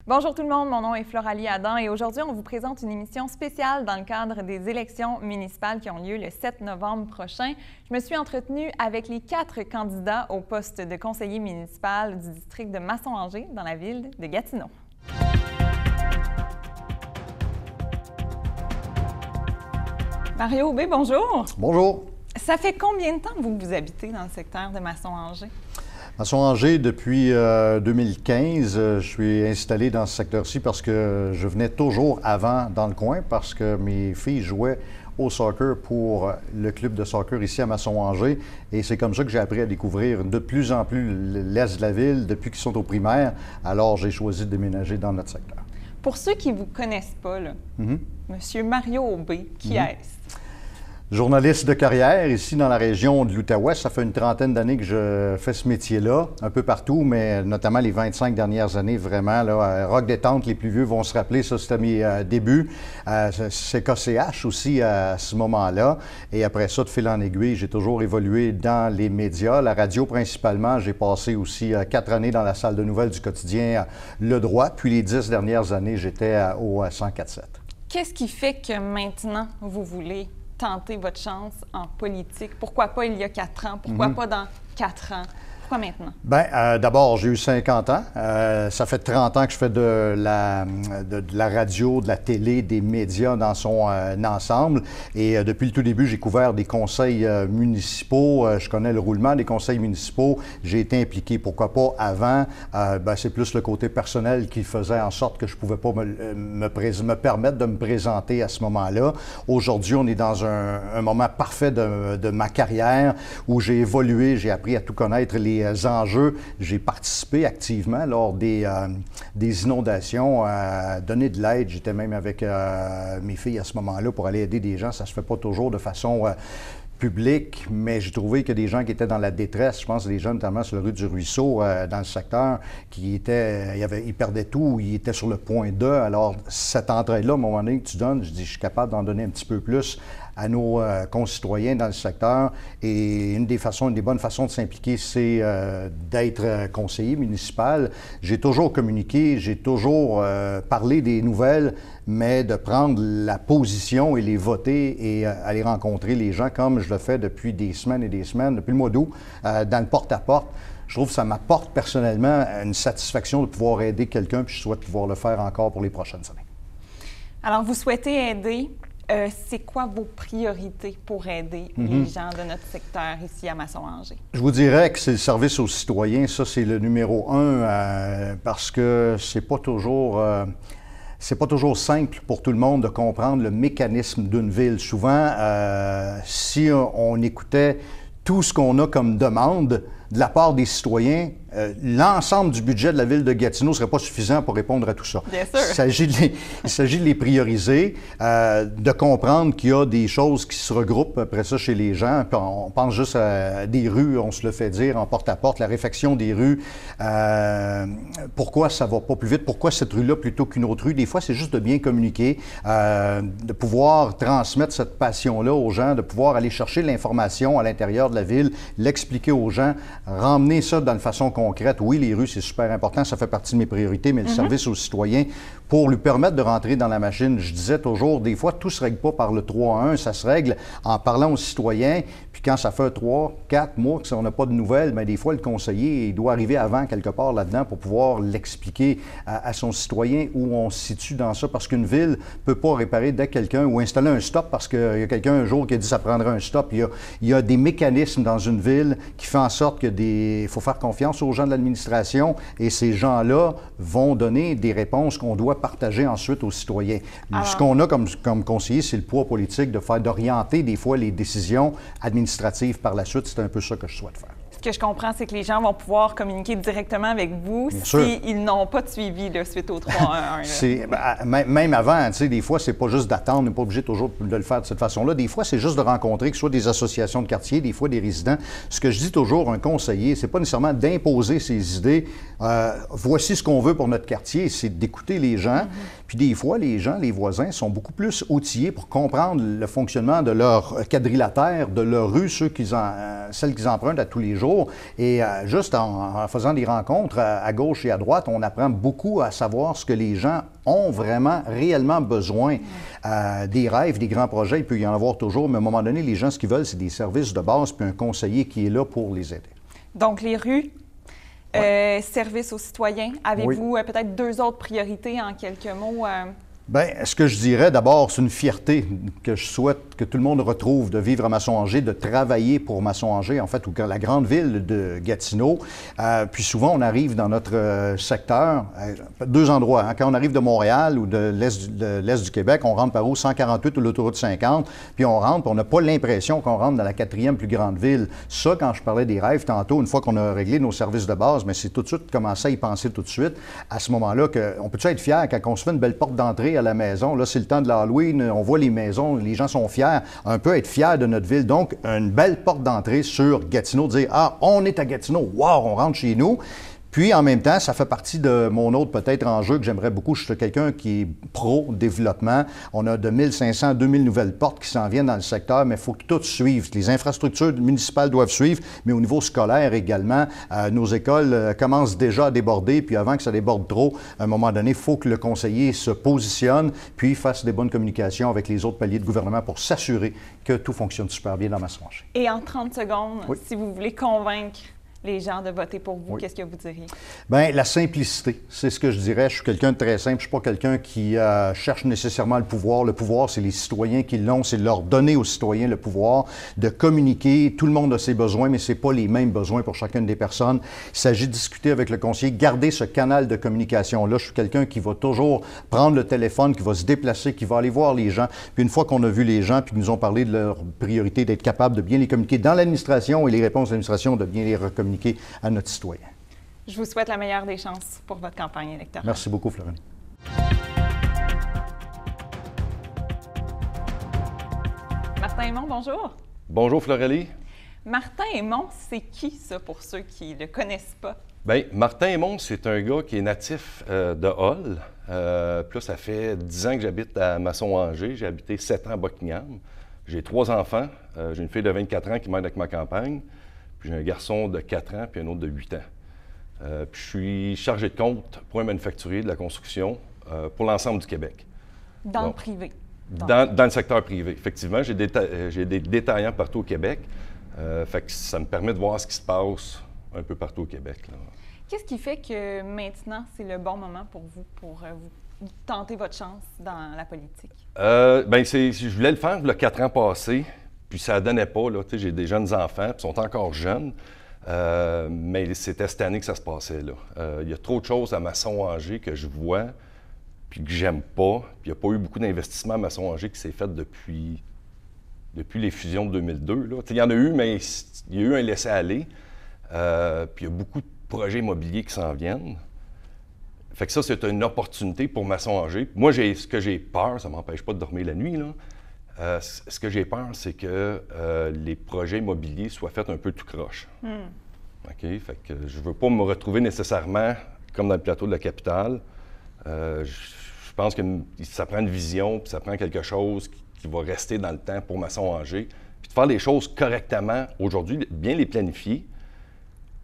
Bonjour tout le monde, mon nom est Floralie Adam et aujourd'hui, on vous présente une émission spéciale dans le cadre des élections municipales qui ont lieu le 7 novembre prochain. Je me suis entretenue avec les 4 candidats au poste de conseiller municipal du district de Masson-Angers dans la ville de Gatineau. Mario Aubé, bonjour. Bonjour. Ça fait combien de temps que vous habitez dans le secteur de Masson-Angers? Masson-Angers, depuis 2015, je suis installé dans ce secteur-ci parce que je venais toujours avant dans le coin parce que mes filles jouaient au soccer pour le club de soccer ici à Masson-Angers. Et c'est comme ça que j'ai appris à découvrir de plus en plus l'est de la ville depuis qu'ils sont au primaire. Alors, j'ai choisi de déménager dans notre secteur. Pour ceux qui ne vous connaissent pas, là, Monsieur Mario Aubé, qui est-ce? Journaliste de carrière ici dans la région de l'Outaouais. Ça fait une trentaine d'années que je fais ce métier-là, un peu partout, mais notamment les 25 dernières années, vraiment. Là, Rock Détente, les plus vieux vont se rappeler, ça c'était mes débuts. C'est KCH aussi à ce moment-là. Et après ça, de fil en aiguille, j'ai toujours évolué dans les médias. La radio principalement, j'ai passé aussi 4 années dans la salle de nouvelles du quotidien Le Droit. Puis les 10 dernières années, j'étais au 104.7. Qu'est-ce qui fait que maintenant, vous voulez tenter votre chance en politique? Pourquoi pas il y a 4 ans? Pourquoi pas dans 4 ans? Pourquoi maintenant? Bien, d'abord, j'ai eu 50 ans. Ça fait 30 ans que je fais de la radio, de la télé, des médias dans son ensemble. Et depuis le tout début, j'ai couvert des conseils municipaux. Je connais le roulement des conseils municipaux. J'ai été impliqué, pourquoi pas, avant. C'est plus le côté personnel qui faisait en sorte que je ne pouvais pas me permettre de me présenter à ce moment-là. Aujourd'hui, on est dans un moment parfait de ma carrière où j'ai évolué, j'ai appris à tout connaître les enjeux. J'ai participé activement lors des inondations, à donner de l'aide. J'étais même avec mes filles à ce moment-là pour aller aider des gens. Ça ne se fait pas toujours de façon publique, mais j'ai trouvé que des gens qui étaient dans la détresse, je pense des gens notamment sur la rue du Ruisseau, dans le secteur, ils perdaient tout, ils étaient sur le point d'E. Alors, cette entraide-là, à un moment donné que tu donnes, je dis, je suis capable d'en donner un petit peu plus à nos concitoyens dans le secteur. Et une des bonnes façons de s'impliquer, c'est d'être conseiller municipal. J'ai toujours communiqué, j'ai toujours parlé des nouvelles, mais de prendre la position et les voter et aller rencontrer les gens comme je le fais depuis des semaines et des semaines, depuis le mois d'août, dans le porte-à-porte. Je trouve que ça m'apporte personnellement une satisfaction de pouvoir aider quelqu'un, puis je souhaite pouvoir le faire encore pour les prochaines années. Alors, vous souhaitez aider. C'est quoi vos priorités pour aider les gens de notre secteur ici à Masson-Angers? Je vous dirais que c'est le service aux citoyens. Ça, c'est le numéro 1 parce que c'est pas toujours simple pour tout le monde de comprendre le mécanisme d'une ville. Souvent, si on écoutait tout ce qu'on a comme demande de la part des citoyens, l'ensemble du budget de la ville de Gatineau ne serait pas suffisant pour répondre à tout ça. Bien sûr. Il s'agit de les prioriser, de comprendre qu'il y a des choses qui se regroupent après ça chez les gens. Puis on pense juste à des rues, on se le fait dire en porte-à-porte, la réfection des rues. Pourquoi ça ne va pas plus vite? Pourquoi cette rue-là plutôt qu'une autre rue? Des fois, c'est juste de bien communiquer, de pouvoir transmettre cette passion-là aux gens, de pouvoir aller chercher l'information à l'intérieur de la ville, l'expliquer aux gens, ramener ça d'une façon concrète. Oui, les rues, c'est super important, ça fait partie de mes priorités, mais le service aux citoyens, pour lui permettre de rentrer dans la machine, je disais toujours, des fois, tout ne se règle pas par le 3-1, ça se règle en parlant aux citoyens, puis quand ça fait 3, 4 mois qu'on n'a pas de nouvelles, bien, des fois, le conseiller, il doit arriver avant quelque part là-dedans pour pouvoir l'expliquer à son citoyen où on se situe dans ça, parce qu'une ville ne peut pas réparer dès quelqu'un ou installer un stop parce qu'il y a quelqu'un un jour qui a dit que ça prendrait un stop. Il y a des mécanismes dans une ville qui font en sorte il faut faire confiance aux gens de l'administration et ces gens-là vont donner des réponses qu'on doit partager ensuite aux citoyens. Ce qu'on a comme conseiller, c'est le poids politique d'orienter des fois les décisions administratives par la suite. C'est un peu ça que je souhaite faire. Ce que je comprends, c'est que les gens vont pouvoir communiquer directement avec vous s'ils n'ont pas de suivi suite au 3-1-1. Même avant, tu sais, des fois, c'est pas juste d'attendre, on n'est pas obligé toujours de le faire de cette façon-là. Des fois, c'est juste de rencontrer, que ce soit des associations de quartier, des fois des résidents. Ce que je dis toujours, un conseiller, c'est pas nécessairement d'imposer ses idées. Voici ce qu'on veut pour notre quartier, c'est d'écouter les gens. Puis des fois, les gens, les voisins, sont beaucoup plus outillés pour comprendre le fonctionnement de leur quadrilatère, de leur rue, celles qu'ils empruntent à tous les jours. jours. Et juste en faisant des rencontres à gauche et à droite, on apprend beaucoup à savoir ce que les gens ont vraiment, réellement besoin. Des rêves, des grands projets, il peut y en avoir toujours, mais à un moment donné, les gens, ce qu'ils veulent, c'est des services de base, puis un conseiller qui est là pour les aider. Donc, les rues, services aux citoyens. Avez-vous peut-être 2 autres priorités en quelques mots? Bien, ce que je dirais d'abord, c'est une fierté que je souhaite que tout le monde retrouve de vivre à Masson-Angers, de travailler pour Masson-Angers, en fait, ou la grande ville de Gatineau. Puis souvent, on arrive dans notre secteur, 2 endroits. Hein. Quand on arrive de Montréal ou de l'Est du Québec, on rentre par où? 148 ou l'autoroute 50, puis on rentre, puis on n'a pas l'impression qu'on rentre dans la 4e plus grande ville. Ça, quand je parlais des rêves tantôt, une fois qu'on a réglé nos services de base, mais c'est tout de suite commencer à y penser tout de suite. À ce moment-là, on peut-tu être fier quand on se fait une belle porte d'entrée à la maison? Là, c'est le temps de l'Halloween, on voit les maisons, les gens sont fiers. Un peu être fiers de notre ville. Donc, une belle porte d'entrée sur Gatineau, dire « Ah, on est à Gatineau, wow, on rentre chez nous ». Puis, en même temps, ça fait partie de mon autre peut-être enjeu que j'aimerais beaucoup. Je suis quelqu'un qui est pro-développement. On a de 1500 à 2000 nouvelles portes qui s'en viennent dans le secteur, mais il faut que tout suive. Les infrastructures municipales doivent suivre, mais au niveau scolaire également, nos écoles commencent déjà à déborder. Puis avant que ça déborde trop, à un moment donné, il faut que le conseiller se positionne, puis fasse des bonnes communications avec les autres paliers de gouvernement pour s'assurer que tout fonctionne super bien dans Masson-Angers. Et en 30 secondes, si vous voulez convaincre les gens de voter pour vous, qu'est-ce que vous diriez? Bien, la simplicité, c'est ce que je dirais. Je suis quelqu'un de très simple. Je ne suis pas quelqu'un qui cherche nécessairement le pouvoir. Le pouvoir, c'est les citoyens qui l'ont. C'est de leur donner aux citoyens le pouvoir de communiquer. Tout le monde a ses besoins, mais ce n'est pas les mêmes besoins pour chacune des personnes. Il s'agit de discuter avec le conseiller, garder ce canal de communication-là. Je suis quelqu'un qui va toujours prendre le téléphone, qui va se déplacer, qui va aller voir les gens. Puis une fois qu'on a vu les gens, puis qu'ils nous ont parlé de leur priorité, d'être capable de bien les communiquer dans l'administration et les réponses de l'administration, de bien les recommuniquer à notre citoyen. Je vous souhaite la meilleure des chances pour votre campagne électorale. Merci beaucoup, Florine. Martin Aymon, bonjour. Bonjour, Florélie. Martin Aymon, c'est qui, ça, pour ceux qui ne le connaissent pas? Bien, Martin Aymon, c'est un gars qui est natif de Hull. Puis là, ça fait 10 ans que j'habite à Masson-Angers. J'ai habité 7 ans à Buckingham. J'ai 3 enfants. J'ai une fille de 24 ans qui m'aide avec ma campagne. Puis j'ai un garçon de 4 ans puis un autre de 8 ans. Puis je suis chargé de compte pour un manufacturier de la construction pour l'ensemble du Québec. Dans le privé? Dans le secteur privé, effectivement. J'ai des détaillants partout au Québec. Fait que ça me permet de voir ce qui se passe un peu partout au Québec. Qu'est-ce qui fait que maintenant, c'est le bon moment pour vous, pour vous tenter votre chance dans la politique? Bien, je voulais le faire le 4 ans passés. Puis ça ne donnait pas, là. J'ai des jeunes enfants, puis ils sont encore jeunes. Mais c'était cette année que ça se passait, là. Il y a trop de choses à Masson-Angers que je vois, puis que j'aime pas. Puis il n'y a pas eu beaucoup d'investissement à Masson-Angers qui s'est fait depuis les fusions de 2002, là. Il y en a eu, mais il y a eu un laisser-aller. Puis il y a beaucoup de projets immobiliers qui s'en viennent. Fait que ça, c'est une opportunité pour Masson-Angers. Moi, ce que j'ai peur, ça ne m'empêche pas de dormir la nuit, là. Ce que j'ai peur, c'est que les projets immobiliers soient faits un peu tout croche. OK? Fait que je ne veux pas me retrouver nécessairement comme dans le plateau de la capitale. Je pense que ça prend une vision, puis ça prend quelque chose qui va rester dans le temps pour Masson-Angers. Puis de faire les choses correctement aujourd'hui, bien les planifier,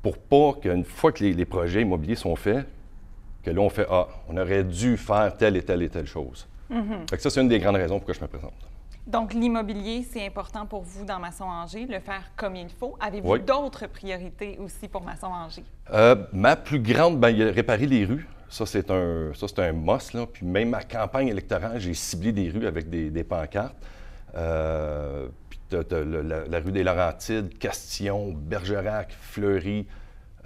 pour pas qu'une fois que les projets immobiliers sont faits, que là, on fait « Ah, on aurait dû faire telle et telle et telle chose. Fait que ça, c'est une des grandes raisons pourquoi je me présente. Donc, l'immobilier, c'est important pour vous dans Masson-Angers, le faire comme il faut. Avez-vous d'autres priorités aussi pour Masson-Angers? Ma plus grande, bien, il y a réparer les rues. Ça, c'est un must, là. Puis même ma campagne électorale, j'ai ciblé des rues avec des pancartes. Puis la rue des Laurentides, Castillon, Bergerac, Fleury,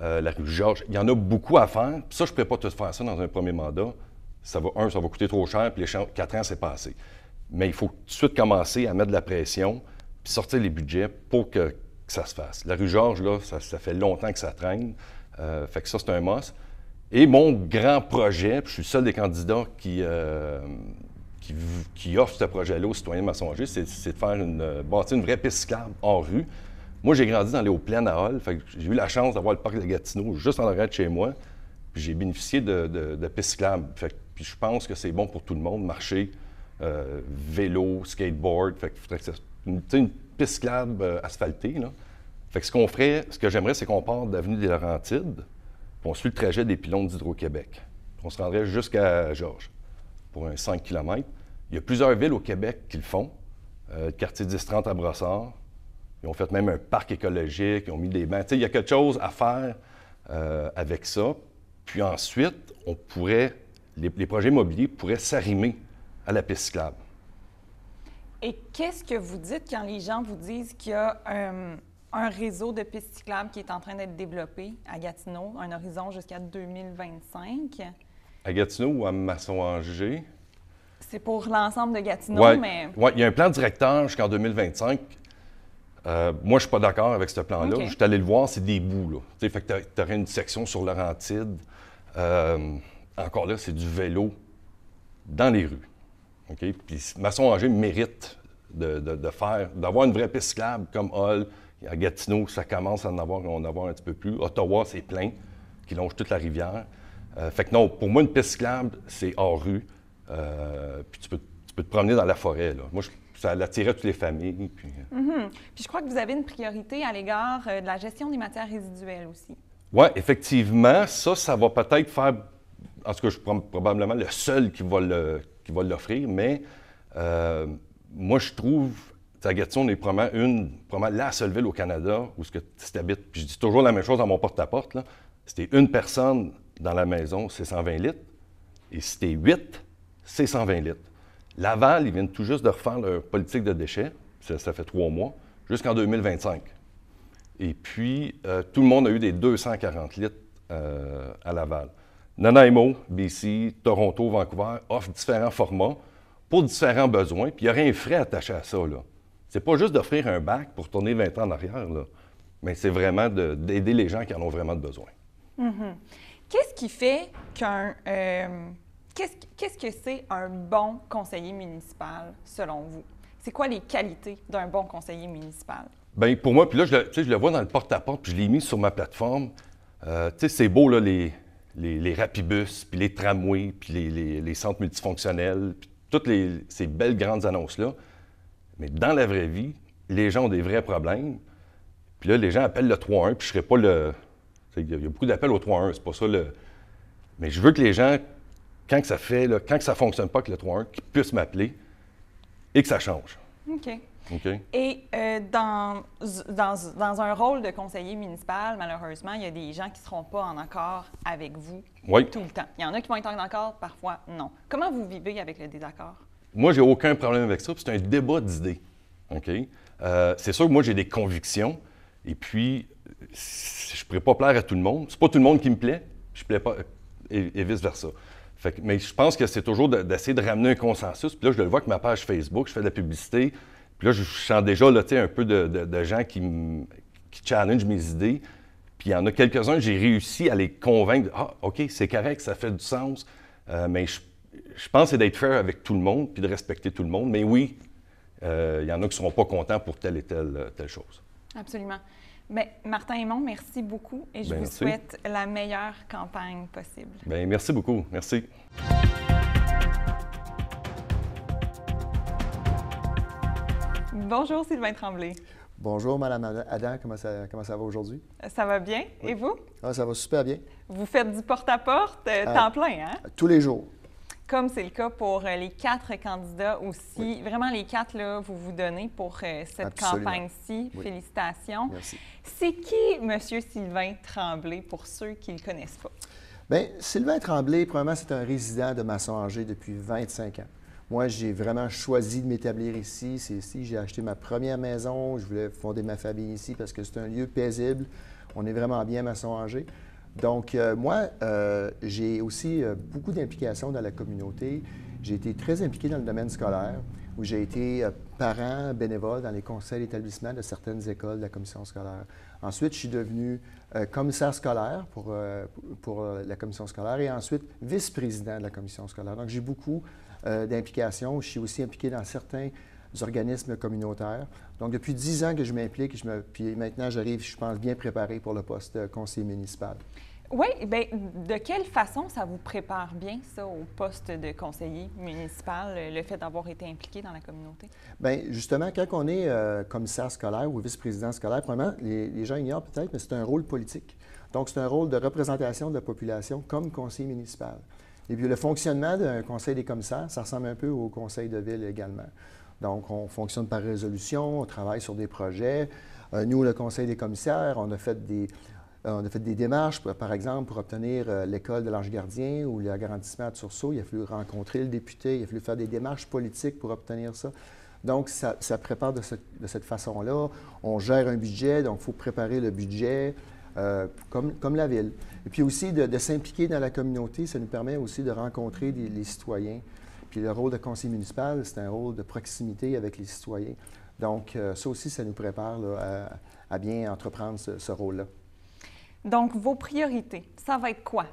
la rue Georges. Il y en a beaucoup à faire. Puis ça, je ne pourrais pas tout faire ça dans un premier mandat. Ça va coûter trop cher, puis les 4 ans, c'est passé. Mais il faut tout de suite commencer à mettre de la pression puis sortir les budgets pour que ça se fasse. La rue Georges, là, ça fait longtemps que ça traîne. Fait que ça, c'est un must. Et mon grand projet, puis je suis le seul des candidats qui offre ce projet-là aux citoyens de Masson-Angers, c'est de faire bâtir une vraie piste cyclable hors rue. Moi, j'ai grandi dans les Hauts-Plaines à Hull. Fait que j'ai eu la chance d'avoir le parc de Gatineau juste en arrière de chez moi. Puis j'ai bénéficié de pistes cyclables. Puis je pense que c'est bon pour tout le monde, marcher. Vélo, skateboard, fait qu'il faudrait que une piste cyclable asphaltée, là. Fait que ce qu'on ferait, ce que j'aimerais, c'est qu'on parte d'avenue des Laurentides, puis on suit le trajet des pylônes d'Hydro-Québec. On se rendrait jusqu'à Georges pour un 5 km. Il y a plusieurs villes au Québec qui le font. Le quartier 10-30 à Brossard. Ils ont fait même un parc écologique, ils ont mis des bancs. Tu sais, il y a quelque chose à faire avec ça. Puis ensuite, on pourrait, les projets immobiliers pourraient s'arrimer à la piste cyclable. Et qu'est-ce que vous dites quand les gens vous disent qu'il y a un réseau de pistes cyclables qui est en train d'être développé à Gatineau, un horizon jusqu'à 2025? À Gatineau ou à Masson-Angers? C'est pour l'ensemble de Gatineau, mais... Oui, il y a un plan directeur jusqu'en 2025. Moi, je ne suis pas d'accord avec ce plan-là. Okay. Je suis allé le voir, c'est des bouts, là. Tu sais, fait que tu aurais une section sur Laurentide. Encore là, c'est du vélo dans les rues. OK? Puis Masson-Angers mérite d'avoir une vraie piste cyclable comme Hull. À Gatineau, ça commence à en avoir un petit peu plus. Ottawa, c'est plein, qui longe toute la rivière. Fait que non, pour moi, une piste cyclable, c'est hors rue. Puis tu peux te promener dans la forêt, là. Moi, ça attirait toutes les familles. Puis je crois que vous avez une priorité à l'égard de la gestion des matières résiduelles aussi. Oui, effectivement. Ça va peut-être faire... En tout cas, je suis probablement le seul qui va l'offrir, mais moi, je trouve... À Gatineau, on est probablement la seule ville au Canada où tu habites. Puis je dis toujours la même chose dans mon porte-à-porte, là. Si t'es une personne dans la maison, c'est 120 litres. Et si t'es 8, c'est 120 litres. Laval, ils viennent tout juste de refaire leur politique de déchets. Ça fait 3 mois, jusqu'en 2025. Et puis, tout le monde a eu des 240 litres à Laval. Nanaimo, BC, Toronto, Vancouver offrent différents formats pour différents besoins. Puis il n'y a rien de frais attaché à ça, là. C'est pas juste d'offrir un bac pour tourner 20 ans en arrière, là, mais c'est vraiment d'aider les gens qui en ont vraiment besoin. Mm-hmm. Qu'est-ce qui fait qu'un... Qu'est-ce que c'est un bon conseiller municipal, selon vous? C'est quoi les qualités d'un bon conseiller municipal? Bien, pour moi, puis là, je le vois dans le porte-à-porte, puis je l'ai mis sur ma plateforme. Tu sais, c'est beau, là, les rapibus, puis les tramways, puis les centres multifonctionnels, puis toutes ces belles grandes annonces-là. Mais dans la vraie vie, les gens ont des vrais problèmes. Puis là, les gens appellent le 3-1, puis je ne serais pas le... Il y a beaucoup d'appels au 3-1, c'est pas ça le... Mais je veux que les gens, quand ça ne fonctionne pas avec le 3-1, qu'ils puissent m'appeler et que ça change. OK. Okay. Et dans un rôle de conseiller municipal, malheureusement, il y a des gens qui ne seront pas en accord avec vous tout le temps. Il y en a qui vont être en accord, parfois non. Comment vous vivez avec le désaccord? Moi, j'ai aucun problème avec ça. C'est un débat d'idées. Okay? C'est sûr que moi, j'ai des convictions. Et puis, je ne pourrais pas plaire à tout le monde. C'est pas tout le monde qui me plaît. Je ne plais pas, et vice-versa. Mais je pense que c'est toujours d'essayer de ramener un consensus. Puis là, je le vois avec ma page Facebook, je fais de la publicité. Puis là, je sens déjà là, un peu de gens qui challengent mes idées. Puis il y en a quelques-uns, j'ai réussi à les convaincre. Ah, OK, c'est correct, ça fait du sens. Mais je pense que c'est d'être fair avec tout le monde puis de respecter tout le monde. Mais oui, il y en a qui ne seront pas contents pour telle et telle chose. Absolument. Bien, Martin Aymon, merci beaucoup et je vous souhaite la meilleure campagne possible. Bien, merci beaucoup. Merci. Bonjour Sylvain Tremblay. Bonjour Mme Adam, comment ça va aujourd'hui? Ça va bien. Oui. Et vous? Ah, ça va super bien. Vous faites du porte-à-porte temps plein, hein? Tous les jours. Comme c'est le cas pour les 4 candidats aussi. Oui. Vraiment, les 4, là, vous donnez pour cette campagne-ci. Oui. Félicitations. Merci. C'est qui M. Sylvain Tremblay, pour ceux qui ne le connaissent pas? Bien, Sylvain Tremblay, premièrement, c'est un résident de Masson-Angers depuis 25 ans. Moi, j'ai vraiment choisi de m'établir ici. C'est ici que j'ai acheté ma première maison. Je voulais fonder ma famille ici parce que c'est un lieu paisible. On est vraiment bien à Masson-Angers. Donc, moi, j'ai aussi beaucoup d'implications dans la communauté. J'ai été très impliqué dans le domaine scolaire, où j'ai été parent bénévole dans les conseils d'établissement de certaines écoles de la commission scolaire. Ensuite, je suis devenu commissaire scolaire pour la commission scolaire et ensuite vice-président de la commission scolaire. Donc, j'ai beaucoup d'implications. Je suis aussi impliqué dans certains organismes communautaires. Donc, depuis 10 ans que je m'implique, puis maintenant, j'arrive, je pense, bien préparé pour le poste de conseiller municipal. Oui, bien, de quelle façon ça vous prépare bien, ça, au poste de conseiller municipal, le fait d'avoir été impliqué dans la communauté? Bien, justement, quand on est commissaire scolaire ou vice-président scolaire, probablement, les gens ignorent peut-être, mais c'est un rôle politique. Donc, c'est un rôle de représentation de la population comme conseiller municipal. Et puis, le fonctionnement d'un conseil des commissaires, ça ressemble un peu au conseil de ville également. Donc, on fonctionne par résolution, on travaille sur des projets. Nous, le conseil des commissaires, on a fait des démarches, par exemple, pour obtenir l'école de l'Ange Gardien ou l'agrandissement à Tursault. Il a fallu rencontrer le député, il a fallu faire des démarches politiques pour obtenir ça. Donc, ça prépare de cette façon-là. On gère un budget, donc il faut préparer le budget comme la ville. Et puis aussi, de s'impliquer dans la communauté, ça nous permet aussi de rencontrer les citoyens. Puis le rôle de conseiller municipal, c'est un rôle de proximité avec les citoyens. Donc, ça aussi, ça nous prépare là, à bien entreprendre ce rôle-là. Donc, vos priorités, ça va être quoi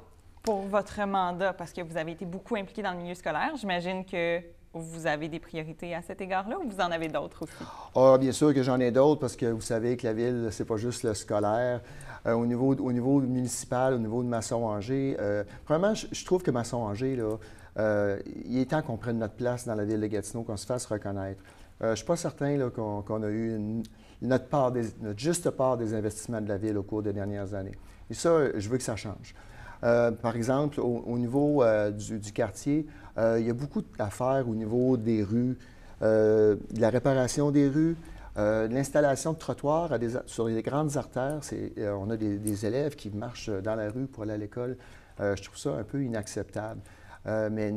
pour votre mandat? Parce que vous avez été beaucoup impliqué dans le milieu scolaire. J'imagine que vous avez des priorités à cet égard-là ou vous en avez d'autres aussi? Ah, bien sûr que j'en ai d'autres parce que vous savez que la ville, c'est pas juste le scolaire. Au niveau municipal, au niveau de Masson-Angers, premièrement, je trouve que Masson-Angers, là, il est temps qu'on prenne notre place dans la ville de Gatineau, qu'on se fasse reconnaître. Je ne suis pas certain là, qu'on a eu notre juste part des investissements de la ville au cours des dernières années. Et ça, je veux que ça change. Par exemple, au niveau du quartier, il y a beaucoup à faire au niveau des rues, de la réparation des rues, de l'installation de trottoirs sur les grandes artères. On a des élèves qui marchent dans la rue pour aller à l'école. Je trouve ça un peu inacceptable. Mais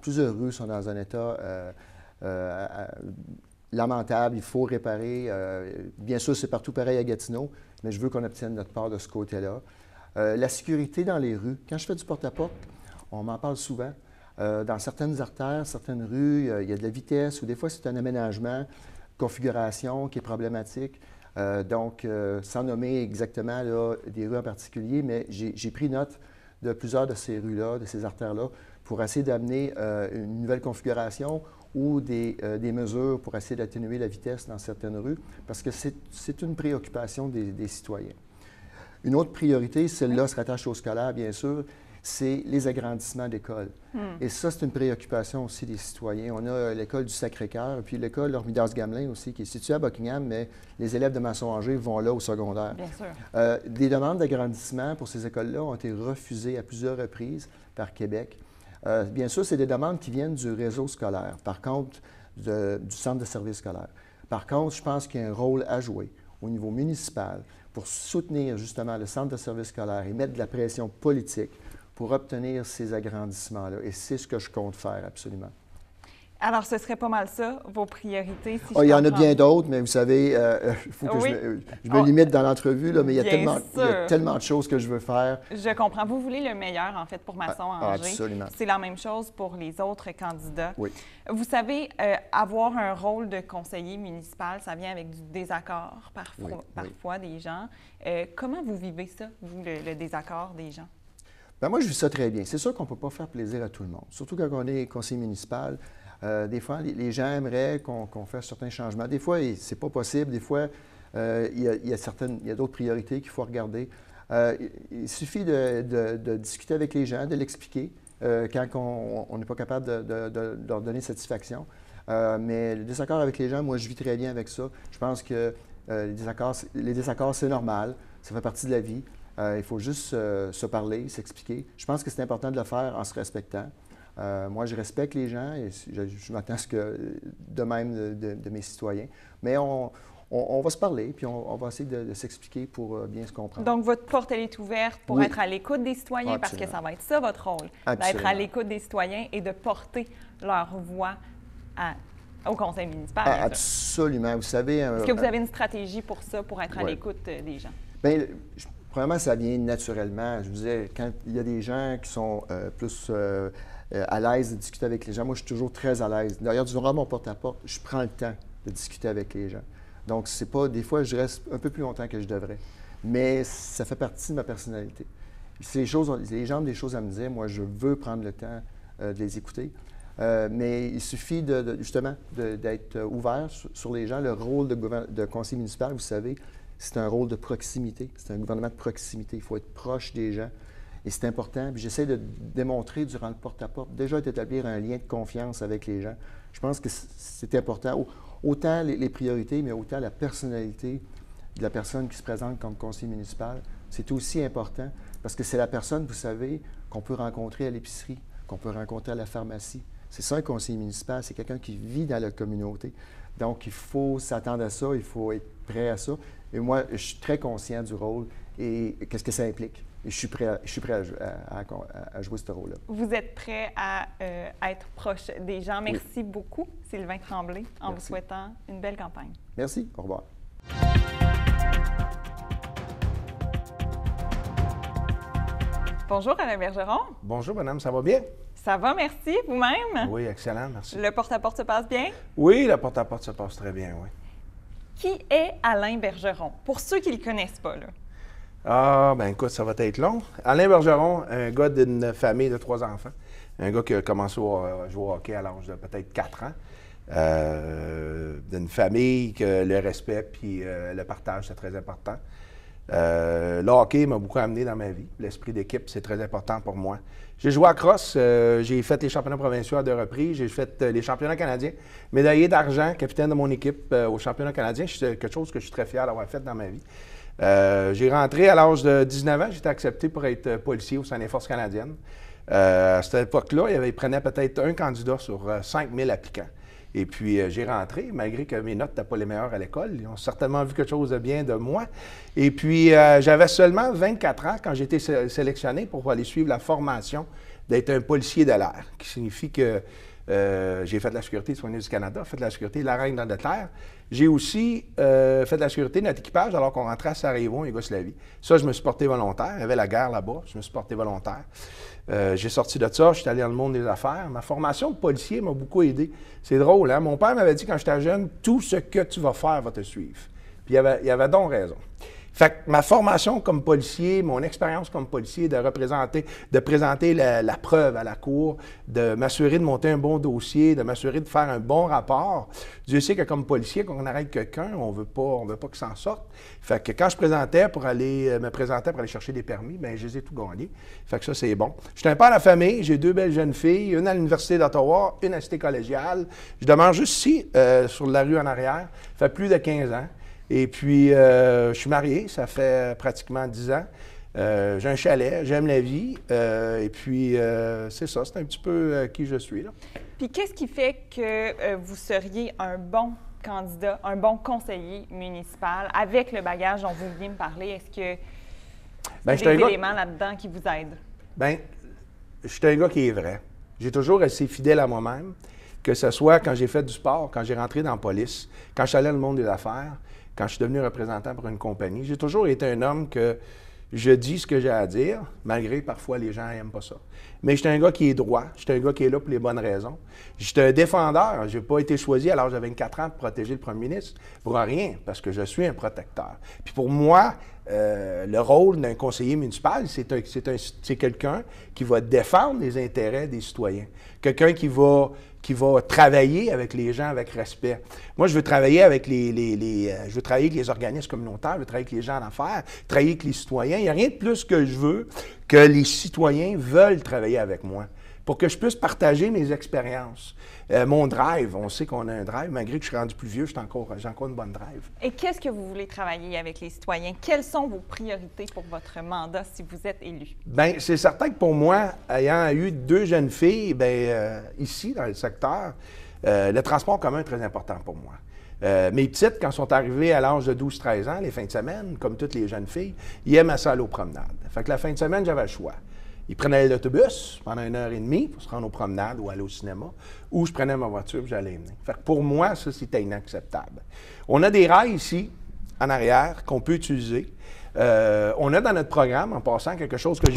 plusieurs rues sont dans un état lamentable, il faut réparer. Bien sûr, c'est partout pareil à Gatineau, mais je veux qu'on obtienne notre part de ce côté-là. La sécurité dans les rues. Quand je fais du porte-à-porte, on m'en parle souvent. Dans certaines artères, certaines rues, il y a de la vitesse ou des fois, c'est un aménagement, configuration qui est problématique. Donc, sans nommer exactement là, des rues en particulier, mais j'ai pris note de plusieurs de ces rues-là, de ces artères-là, pour essayer d'amener une nouvelle configuration ou des mesures pour essayer d'atténuer la vitesse dans certaines rues, parce que c'est une préoccupation des citoyens. Une autre priorité, celle-là se rattache au scolaire, bien sûr, c'est les agrandissements d'écoles. Et ça, c'est une préoccupation aussi des citoyens. On a l'école du Sacré-Cœur, puis l'école Hormidas-Gamelin aussi, qui est située à Buckingham, mais les élèves de Masson-Angers vont là au secondaire. Bien sûr. Des demandes d'agrandissement pour ces écoles-là ont été refusées à plusieurs reprises par Québec. Bien sûr, c'est des demandes qui viennent du réseau scolaire, par contre, du centre de services scolaires. Par contre, je pense qu'il y a un rôle à jouer au niveau municipal pour soutenir justement le centre de services scolaires et mettre de la pression politique pour obtenir ces agrandissements-là. Et c'est ce que je compte faire absolument. Alors, ce serait pas mal ça, vos priorités? Si il y en a bien d'autres, mais vous savez, il faut que je me limite dans l'entrevue, là, mais il y a tellement de choses que je veux faire. Je comprends. Vous voulez le meilleur, en fait, pour Masson-Angers. Absolument. C'est la même chose pour les autres candidats. Oui. Vous savez, avoir un rôle de conseiller municipal, ça vient avec du désaccord parfois des gens. Comment vous vivez ça, vous, le désaccord des gens? Bien, moi, je vis ça très bien. C'est sûr qu'on ne peut pas faire plaisir à tout le monde, surtout quand on est conseiller municipal. Des fois, les gens aimeraient qu'on fasse certains changements. Des fois, ce n'est pas possible. Des fois, il y a d'autres priorités qu'il faut regarder. Il suffit de discuter avec les gens, de l'expliquer quand on n'est pas capable de leur donner satisfaction. Mais le désaccord avec les gens, moi, je vis très bien avec ça. Je pense que les désaccords, c'est normal. Ça fait partie de la vie. Il faut juste se parler, s'expliquer. Je pense que c'est important de le faire en se respectant. Moi, je respecte les gens et je m'attends à ce que de même de mes citoyens. Mais on va se parler puis on va essayer de s'expliquer pour bien se comprendre. Donc, votre porte, elle est ouverte pour être à l'écoute des citoyens, parce que ça va être ça, votre rôle, d'être à l'écoute des citoyens et de porter leur voix au conseil municipal. Absolument. Vous savez... Est-ce que vous avez une stratégie pour ça, pour être à l'écoute des gens? Bien, premièrement, ça vient naturellement. Je vous disais, quand il y a des gens qui sont plus à l'aise de discuter avec les gens, moi, je suis toujours très à l'aise. D'ailleurs, durant mon porte-à-porte, je prends le temps de discuter avec les gens. Donc, c'est pas... Des fois, je reste un peu plus longtemps que je devrais. Mais ça fait partie de ma personnalité. Si les gens ont des choses à me dire, moi, je veux prendre le temps de les écouter. Mais il suffit justement d'être ouvert sur les gens. Le rôle de conseiller municipal, vous savez, c'est un rôle de proximité. C'est un gouvernement de proximité. Il faut être proche des gens. Et c'est important. Puis j'essaie de démontrer durant le porte-à-porte, déjà d'établir un lien de confiance avec les gens. Je pense que c'est important. Autant les priorités, mais autant la personnalité de la personne qui se présente comme conseiller municipal. C'est aussi important parce que c'est la personne, vous savez, qu'on peut rencontrer à l'épicerie, qu'on peut rencontrer à la pharmacie. C'est ça un conseiller municipal, c'est quelqu'un qui vit dans la communauté. Donc, il faut s'attendre à ça, il faut être prêt à ça. Et moi, je suis très conscient du rôle et qu'est-ce que ça implique. Et je suis prêt à jouer ce rôle-là. Vous êtes prêt à être proche des gens. Merci beaucoup, Sylvain Tremblay, en vous souhaitant une belle campagne. Merci. Au revoir. Bonjour, Alain Bergeron. Bonjour, madame, ça va bien? Ça va, merci. Vous-même? Oui, excellent, merci. Le porte-à-porte se passe bien? Oui, le porte-à-porte se passe très bien, oui. Qui est Alain Bergeron? Pour ceux qui ne le connaissent pas, là. Ah, ben écoute, ça va être long. Alain Bergeron, un gars d'une famille de 3 enfants. Un gars qui a commencé à jouer au hockey à l'âge de peut-être 4 ans. D'une famille que le respect puis le partage, c'est très important. Le hockey m'a beaucoup amené dans ma vie. L'esprit d'équipe, c'est très important pour moi. J'ai joué à crosse, j'ai fait les championnats provinciaux à 2 reprises, j'ai fait les championnats canadiens. Médaillé d'argent, capitaine de mon équipe au championnat canadien, c'est quelque chose que je suis très fier d'avoir fait dans ma vie. J'ai rentré à l'âge de 19 ans, j'étais accepté pour être policier au sein des Forces canadiennes. À cette époque-là, il prenait peut-être un candidat sur 5000 applicants. Et puis, j'ai rentré, malgré que mes notes n'étaient pas les meilleures à l'école. Ils ont certainement vu quelque chose de bien de moi. Et puis, j'avais seulement 24 ans quand j'ai été sélectionné pour aller suivre la formation d'être un policier de l'air, qui signifie que j'ai fait de la sécurité des soigneurs du Canada, fait de la sécurité de la Reine d'Angleterre. J'ai aussi fait de la sécurité de notre équipage alors qu'on rentrait à Sarajevo, en Yougoslavie. Ça, je me suis porté volontaire. Il y avait la guerre là-bas. Je me suis porté volontaire. J'ai sorti de ça. Je suis allé dans le monde des affaires. Ma formation de policier m'a beaucoup aidé. C'est drôle, hein? Mon père m'avait dit quand j'étais jeune, tout ce que tu vas faire va te suivre. Puis il avait donc raison. Fait que ma formation comme policier, mon expérience comme policier, de présenter la preuve à la cour, de m'assurer de monter un bon dossier, de m'assurer de faire un bon rapport. Dieu sait que comme policier, quand on arrête quelqu'un, on veut pas qu'il s'en sorte. Fait que quand je me présentais pour aller chercher des permis, bien, je les ai tout gagnés. Fait que ça, c'est bon. Je suis un père de la famille, j'ai 2 belles jeunes filles, une à l'Université d'Ottawa, une à Cité collégiale. Je demeure juste ici, sur la rue en arrière. Ça fait plus de 15 ans. Et puis, je suis marié, ça fait pratiquement 10 ans. J'ai un chalet, j'aime la vie. Et puis, c'est ça, c'est un petit peu qui je suis, là. Puis, qu'est-ce qui fait que vous seriez un bon candidat, un bon conseiller municipal avec le bagage dont vous venez me parler? Est-ce que il y a des éléments là-dedans qui vous aident? Bien, je suis un gars qui est vrai. J'ai toujours resté fidèle à moi-même, que ce soit quand j'ai fait du sport, quand j'ai rentré dans la police, quand je suis allé dans le monde des affaires, quand je suis devenu représentant pour une compagnie. J'ai toujours été un homme que je dis ce que j'ai à dire, malgré parfois les gens n'aiment pas ça. Mais je suis un gars qui est droit, je suis un gars qui est là pour les bonnes raisons. Je suis un défendeur. Je n'ai pas été choisi à l'âge de 24 ans pour protéger le premier ministre pour rien, parce que je suis un protecteur. Puis pour moi, le rôle d'un conseiller municipal, c'est quelqu'un qui va défendre les intérêts des citoyens. Quelqu'un qui va travailler avec les gens avec respect. Moi, je veux travailler avec je veux travailler avec les organismes communautaires, je veux travailler avec les gens d'affaires, travailler avec les citoyens. Il n'y a rien de plus que je veux que les citoyens veulent travailler avec moi pour que je puisse partager mes expériences. Mon drive, on sait qu'on a un drive, malgré que je suis rendu plus vieux, j'ai encore une bonne drive. Et qu'est-ce que vous voulez travailler avec les citoyens? Quelles sont vos priorités pour votre mandat si vous êtes élu? Bien, c'est certain que pour moi, ayant eu 2 jeunes filles, ici, dans le secteur, le transport commun est très important pour moi. Mes petites, quand sont arrivées à l'âge de 12-13 ans, les fins de semaine, comme toutes les jeunes filles, ils aiment ça aller aux promenades. Fait que la fin de semaine, j'avais le choix. Ils prenaient l'autobus pendant 1h30 pour se rendre aux promenades ou aller au cinéma, ou je prenais ma voiture et j'allais mener. Fait que pour moi, ça, c'était inacceptable. On a des rails ici, en arrière, qu'on peut utiliser. On a dans notre programme, en passant, quelque chose que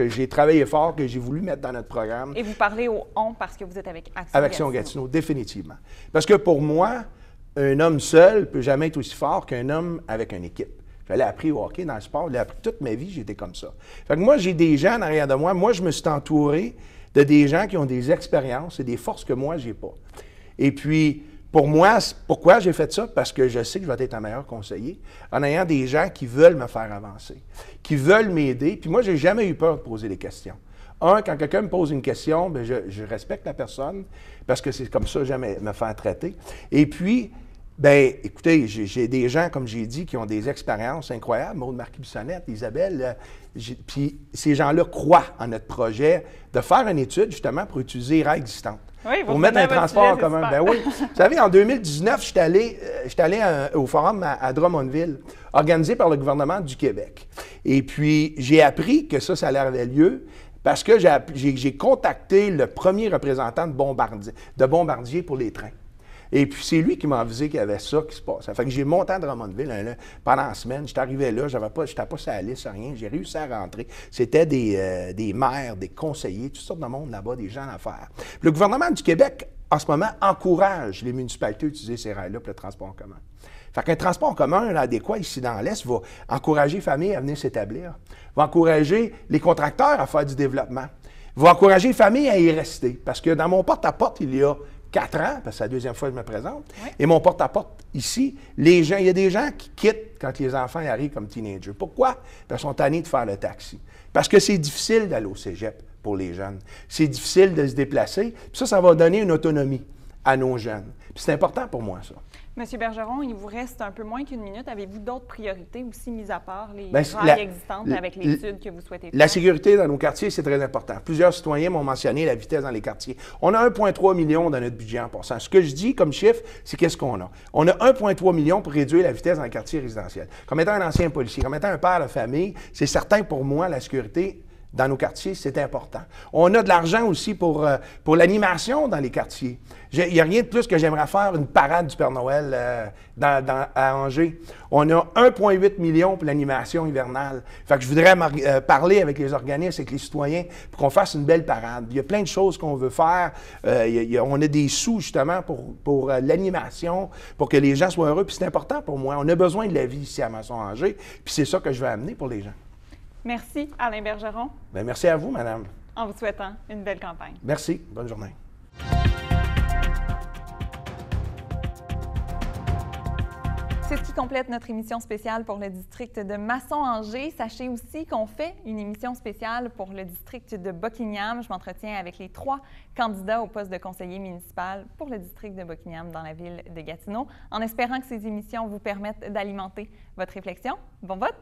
j'ai travaillé fort, que j'ai voulu mettre dans notre programme. Et vous parlez au « on » parce que vous êtes avec Action Gatineau. Avec Action Gatineau, définitivement. Parce que pour moi, un homme seul ne peut jamais être aussi fort qu'un homme avec une équipe. J'allais appris au hockey, dans le sport. J'ai appris toute ma vie, j'étais comme ça. Fait que moi, j'ai des gens en arrière de moi. Moi, je me suis entouré de des gens qui ont des expériences et des forces que moi, j'ai pas. Et puis, pour moi, pourquoi j'ai fait ça? Parce que je sais que je vais être un meilleur conseiller en ayant des gens qui veulent me faire avancer, qui veulent m'aider. Puis moi, j'ai jamais eu peur de poser des questions. Quand quelqu'un me pose une question, bien, je respecte la personne parce que c'est comme ça que j'aime me faire traiter. Et puis, bien, écoutez, j'ai des gens, comme j'ai dit, qui ont des expériences incroyables. Maude Marquis-Bissonnette, Isabelle, puis ces gens-là croient en notre projet de faire une étude, justement, pour utiliser les rails existantes. Oui, pour mettre un transport en commun. Ben oui. Vous savez, en 2019, je suis allé au forum à Drummondville, organisé par le gouvernement du Québec. Et puis, j'ai appris que ça avait lieu parce que j'ai contacté le premier représentant de Bombardier pour les trains. Et puis, c'est lui qui m'a avisé qu'il y avait ça qui se passe. Ça fait que j'ai monté à Drummondville pendant la semaine. J'étais arrivé là, je n'étais pas sur la liste, rien. J'ai réussi à rentrer. C'était des maires, des conseillers, toutes sortes de monde là-bas, des gens d'affaires. Le gouvernement du Québec, en ce moment, encourage les municipalités à utiliser ces rails-là pour le transport en commun. Fait qu'un transport en commun adéquat ici dans l'Est va encourager les familles à venir s'établir, va encourager les contracteurs à faire du développement, va encourager les familles à y rester. Parce que dans mon porte-à-porte, il y a 4 ans, parce que c'est la deuxième fois que je me présente, oui. Et mon porte-à-porte ici, il y a des gens qui quittent quand les enfants arrivent comme teenagers. Pourquoi? Parce qu'ils sont tannés de faire le taxi. Parce que c'est difficile d'aller au cégep pour les jeunes. C'est difficile de se déplacer. Puis ça va donner une autonomie à nos jeunes. Puis c'est important pour moi, ça. Monsieur Bergeron, il vous reste un peu moins qu'une minute. Avez-vous d'autres priorités aussi, mis à part les rails existantes avec l'étude que vous souhaitez faire? La sécurité dans nos quartiers, c'est très important. Plusieurs citoyens m'ont mentionné la vitesse dans les quartiers. On a 1,3 million dans notre budget en passant. Ce que je dis comme chiffre, c'est qu'est-ce qu'on a? On a 1,3 million pour réduire la vitesse dans les quartiers résidentiels. Comme étant un ancien policier, comme étant un père de famille, c'est certain pour moi, la sécurité dans nos quartiers, c'est important. On a de l'argent aussi pour l'animation dans les quartiers. Il n'y a rien de plus que j'aimerais faire une parade du Père Noël à Angers. On a 1,8 million pour l'animation hivernale. Fait que je voudrais parler avec les organismes, avec les citoyens, pour qu'on fasse une belle parade. Il y a plein de choses qu'on veut faire. On a des sous, justement, pour l'animation, pour que les gens soient heureux. Puis c'est important pour moi. On a besoin de la vie ici à Masson-Angers. Puis c'est ça que je veux amener pour les gens. Merci, Alain Bergeron. Bien, merci à vous, madame. En vous souhaitant une belle campagne. Merci. Bonne journée. C'est ce qui complète notre émission spéciale pour le district de Masson-Angers. Sachez aussi qu'on fait une émission spéciale pour le district de Buckingham. Je m'entretiens avec les 3 candidats au poste de conseiller municipal pour le district de Buckingham dans la ville de Gatineau, en espérant que ces émissions vous permettent d'alimenter votre réflexion. Bon vote!